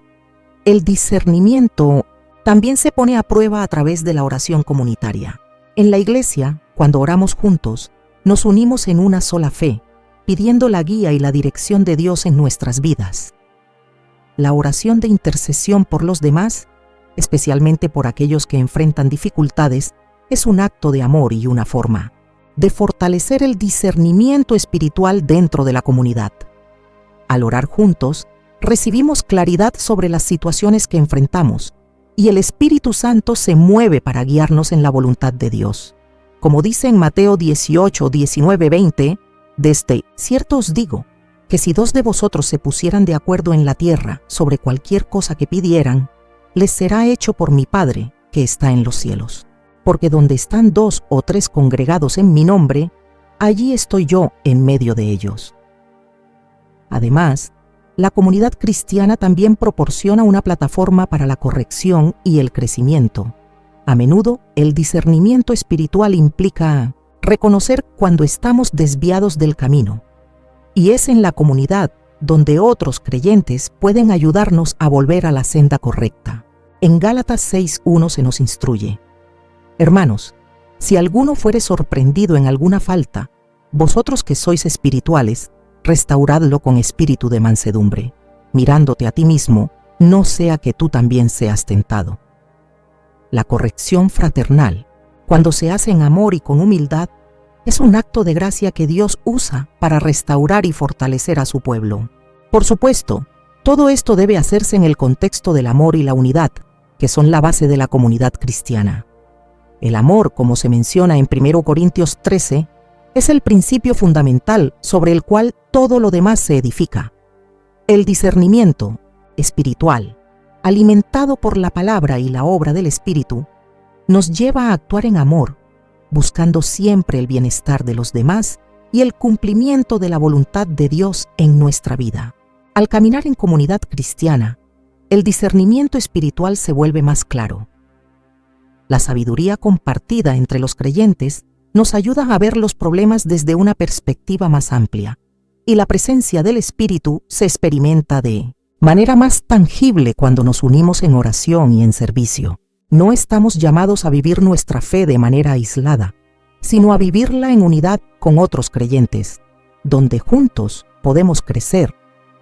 El discernimiento también se pone a prueba a través de la oración comunitaria. En la Iglesia, cuando oramos juntos, nos unimos en una sola fe, pidiendo la guía y la dirección de Dios en nuestras vidas. La oración de intercesión por los demás, especialmente por aquellos que enfrentan dificultades, es un acto de amor y una forma de fortalecer el discernimiento espiritual dentro de la comunidad. Al orar juntos, recibimos claridad sobre las situaciones que enfrentamos y el Espíritu Santo se mueve para guiarnos en la voluntad de Dios. Como dice en Mateo 18, 19, 20, desde cierto os digo, que si 2 de vosotros se pusieran de acuerdo en la tierra sobre cualquier cosa que pidieran, les será hecho por mi Padre que está en los cielos. Porque donde están 2 o 3 congregados en mi nombre, allí estoy yo en medio de ellos. Además, la comunidad cristiana también proporciona una plataforma para la corrección y el crecimiento. A menudo, el discernimiento espiritual implica reconocer cuando estamos desviados del camino. Y es en la comunidad donde otros creyentes pueden ayudarnos a volver a la senda correcta. En Gálatas 6:1 se nos instruye: Hermanos, si alguno fuere sorprendido en alguna falta, vosotros que sois espirituales, restauradlo con espíritu de mansedumbre, mirándote a ti mismo, no sea que tú también seas tentado. La corrección fraternal, cuando se hace en amor y con humildad, es un acto de gracia que Dios usa para restaurar y fortalecer a su pueblo. Por supuesto, todo esto debe hacerse en el contexto del amor y la unidad, que son la base de la comunidad cristiana. El amor, como se menciona en 1 Corintios 13, es el principio fundamental sobre el cual todo lo demás se edifica. El discernimiento espiritual, alimentado por la palabra y la obra del Espíritu, nos lleva a actuar en amor, buscando siempre el bienestar de los demás y el cumplimiento de la voluntad de Dios en nuestra vida. Al caminar en comunidad cristiana, el discernimiento espiritual se vuelve más claro. La sabiduría compartida entre los creyentes nos ayuda a ver los problemas desde una perspectiva más amplia, y la presencia del Espíritu se experimenta de manera más tangible cuando nos unimos en oración y en servicio. No estamos llamados a vivir nuestra fe de manera aislada, sino a vivirla en unidad con otros creyentes, donde juntos podemos crecer,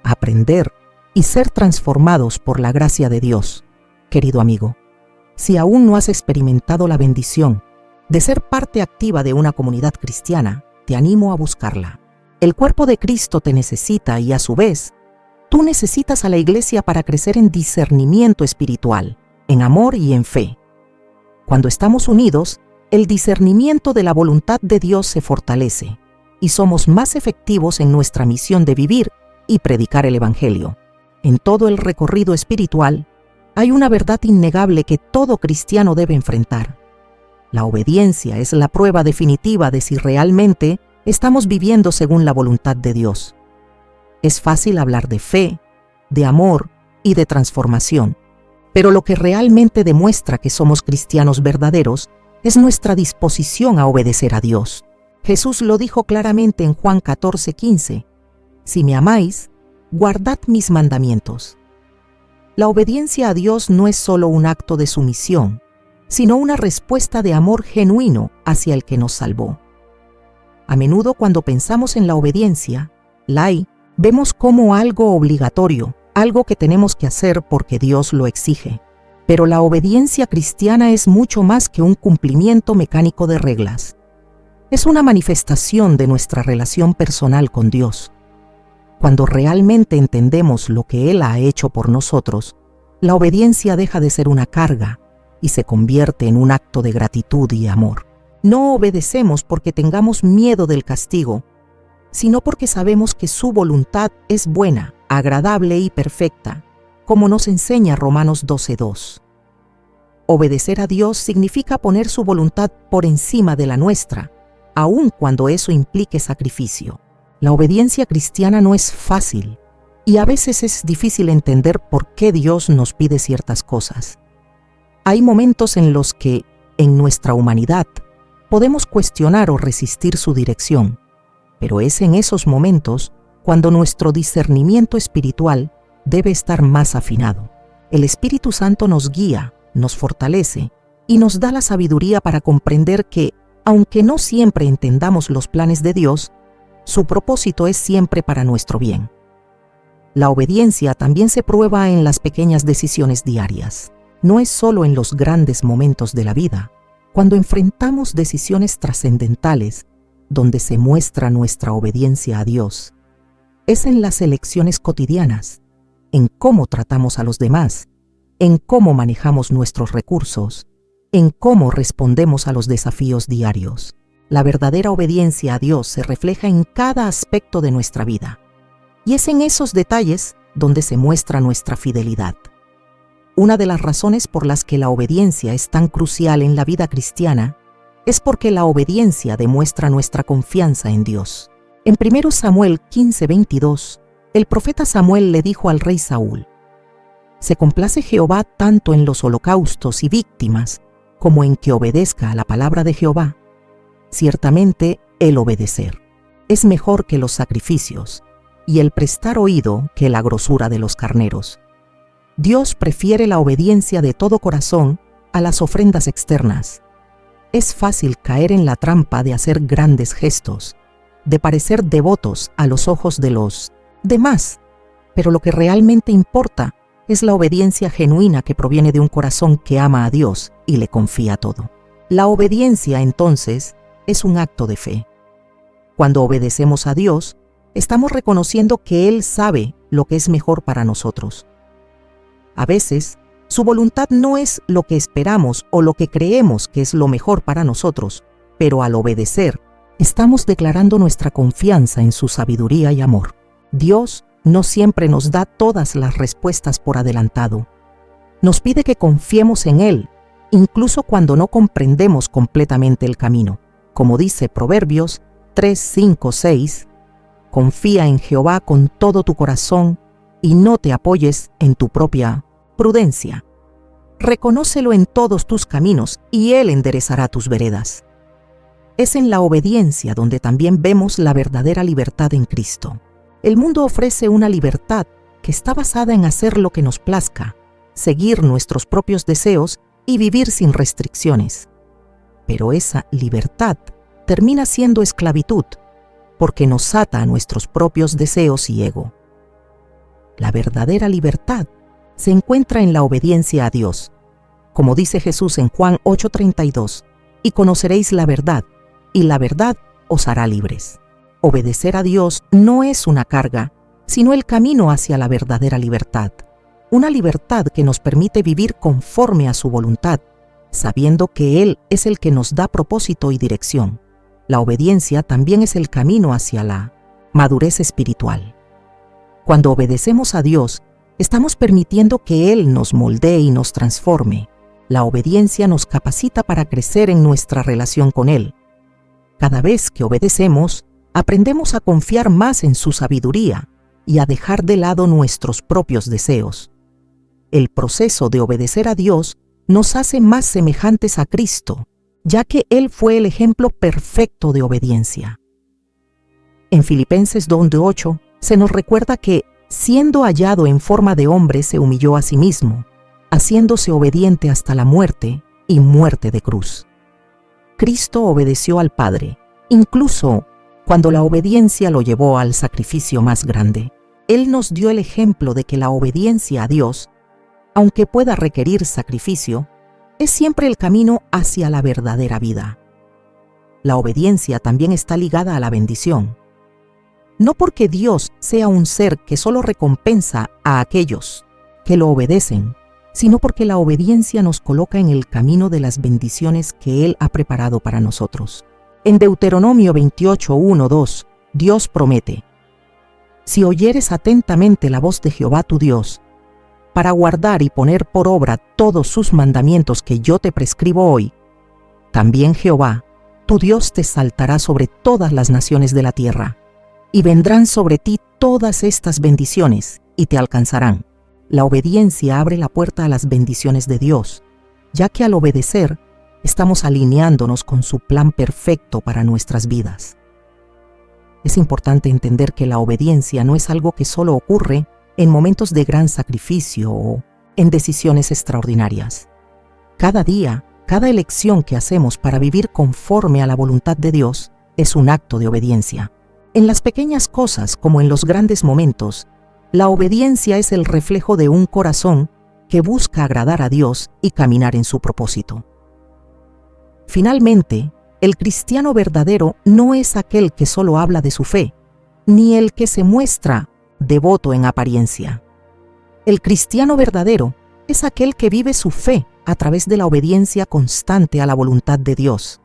aprender y ser transformados por la gracia de Dios. Querido amigo, si aún no has experimentado la bendición de ser parte activa de una comunidad cristiana, te animo a buscarla. El cuerpo de Cristo te necesita y a su vez, tú necesitas a la Iglesia para crecer en discernimiento espiritual, en amor y en fe. Cuando estamos unidos, el discernimiento de la voluntad de Dios se fortalece y somos más efectivos en nuestra misión de vivir y predicar el Evangelio. En todo el recorrido espiritual, hay una verdad innegable que todo cristiano debe enfrentar. La obediencia es la prueba definitiva de si realmente estamos viviendo según la voluntad de Dios. Es fácil hablar de fe, de amor y de transformación, pero lo que realmente demuestra que somos cristianos verdaderos es nuestra disposición a obedecer a Dios. Jesús lo dijo claramente en Juan 14:15: Si me amáis, guardad mis mandamientos. La obediencia a Dios no es solo un acto de sumisión, sino una respuesta de amor genuino hacia el que nos salvó. A menudo cuando pensamos en la obediencia, vemos como algo obligatorio, algo que tenemos que hacer porque Dios lo exige. Pero la obediencia cristiana es mucho más que un cumplimiento mecánico de reglas. Es una manifestación de nuestra relación personal con Dios. Cuando realmente entendemos lo que Él ha hecho por nosotros, la obediencia deja de ser una carga y se convierte en un acto de gratitud y amor. No obedecemos porque tengamos miedo del castigo, sino porque sabemos que su voluntad es buena, agradable y perfecta, como nos enseña Romanos 12:2. Obedecer a Dios significa poner su voluntad por encima de la nuestra, aun cuando eso implique sacrificio. La obediencia cristiana no es fácil y a veces es difícil entender por qué Dios nos pide ciertas cosas. Hay momentos en los que, en nuestra humanidad, podemos cuestionar o resistir su dirección, pero es en esos momentos cuando nuestro discernimiento espiritual debe estar más afinado. El Espíritu Santo nos guía, nos fortalece y nos da la sabiduría para comprender que, aunque no siempre entendamos los planes de Dios, su propósito es siempre para nuestro bien. La obediencia también se prueba en las pequeñas decisiones diarias. No es solo en los grandes momentos de la vida, cuando enfrentamos decisiones trascendentales, donde se muestra nuestra obediencia a Dios. Es en las elecciones cotidianas, en cómo tratamos a los demás, en cómo manejamos nuestros recursos, en cómo respondemos a los desafíos diarios. La verdadera obediencia a Dios se refleja en cada aspecto de nuestra vida, y es en esos detalles donde se muestra nuestra fidelidad. Una de las razones por las que la obediencia es tan crucial en la vida cristiana es porque la obediencia demuestra nuestra confianza en Dios. En 1 Samuel 15:22, el profeta Samuel le dijo al rey Saúl: «Se complace Jehová tanto en los holocaustos y víctimas como en que obedezca a la palabra de Jehová. Ciertamente el obedecer es mejor que los sacrificios, y el prestar oído que la grosura de los carneros». Dios prefiere la obediencia de todo corazón a las ofrendas externas. Es fácil caer en la trampa de hacer grandes gestos, de parecer devotos a los ojos de los demás, pero lo que realmente importa es la obediencia genuina que proviene de un corazón que ama a Dios y le confía todo. La obediencia, entonces, es un acto de fe. Cuando obedecemos a Dios, estamos reconociendo que Él sabe lo que es mejor para nosotros. A veces, su voluntad no es lo que esperamos o lo que creemos que es lo mejor para nosotros, pero al obedecer, estamos declarando nuestra confianza en su sabiduría y amor. Dios no siempre nos da todas las respuestas por adelantado. Nos pide que confiemos en Él, incluso cuando no comprendemos completamente el camino. Como dice Proverbios 3, 5, 6, «Confía en Jehová con todo tu corazón y no te apoyes en tu propia prudencia. Reconócelo en todos tus caminos y Él enderezará tus veredas». Es en la obediencia donde también vemos la verdadera libertad en Cristo. El mundo ofrece una libertad que está basada en hacer lo que nos plazca, seguir nuestros propios deseos y vivir sin restricciones. Pero esa libertad termina siendo esclavitud, porque nos ata a nuestros propios deseos y ego. La verdadera libertad se encuentra en la obediencia a Dios. Como dice Jesús en Juan 8:32, «Y conoceréis la verdad, y la verdad os hará libres». Obedecer a Dios no es una carga, sino el camino hacia la verdadera libertad. Una libertad que nos permite vivir conforme a su voluntad, sabiendo que Él es el que nos da propósito y dirección. La obediencia también es el camino hacia la madurez espiritual. Cuando obedecemos a Dios, estamos permitiendo que Él nos moldee y nos transforme. La obediencia nos capacita para crecer en nuestra relación con Él. Cada vez que obedecemos, aprendemos a confiar más en su sabiduría y a dejar de lado nuestros propios deseos. El proceso de obedecer a Dios nos hace más semejantes a Cristo, ya que Él fue el ejemplo perfecto de obediencia. En Filipenses 2:8 se nos recuerda que, siendo hallado en forma de hombre, se humilló a sí mismo, haciéndose obediente hasta la muerte y muerte de cruz. Cristo obedeció al Padre, incluso cuando la obediencia lo llevó al sacrificio más grande. Él nos dio el ejemplo de que la obediencia a Dios, aunque pueda requerir sacrificio, es siempre el camino hacia la verdadera vida. La obediencia también está ligada a la bendición. No porque Dios sea un ser que solo recompensa a aquellos que lo obedecen, sino porque la obediencia nos coloca en el camino de las bendiciones que Él ha preparado para nosotros. En Deuteronomio 28:1-2, Dios promete: si oyeres atentamente la voz de Jehová tu Dios, para guardar y poner por obra todos sus mandamientos que yo te prescribo hoy, también Jehová, tu Dios, te exaltará sobre todas las naciones de la tierra, y vendrán sobre ti todas estas bendiciones, y te alcanzarán. La obediencia abre la puerta a las bendiciones de Dios, ya que al obedecer, estamos alineándonos con su plan perfecto para nuestras vidas. Es importante entender que la obediencia no es algo que solo ocurre en momentos de gran sacrificio o en decisiones extraordinarias. Cada día, cada elección que hacemos para vivir conforme a la voluntad de Dios es un acto de obediencia. En las pequeñas cosas como en los grandes momentos, la obediencia es el reflejo de un corazón que busca agradar a Dios y caminar en su propósito. Finalmente, el cristiano verdadero no es aquel que solo habla de su fe, ni el que se muestra devoto en apariencia. El cristiano verdadero es aquel que vive su fe a través de la obediencia constante a la voluntad de Dios.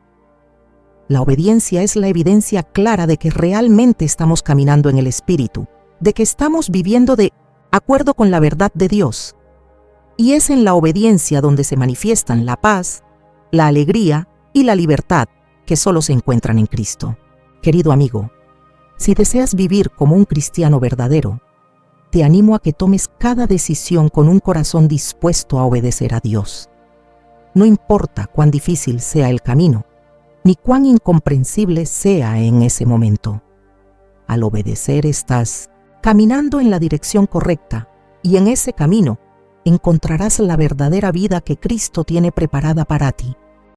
La obediencia es la evidencia clara de que realmente estamos caminando en el Espíritu, de que estamos viviendo de acuerdo con la verdad de Dios. Y es en la obediencia donde se manifiestan la paz, la alegría y la libertad que solo se encuentran en Cristo. Querido amigo, si deseas vivir como un cristiano verdadero, te animo a que tomes cada decisión con un corazón dispuesto a obedecer a Dios. No importa cuán difícil sea el camino, ni cuán incomprensible sea en ese momento. Al obedecer estás caminando en la dirección correcta y en ese camino encontrarás la verdadera vida que Cristo tiene preparada para ti.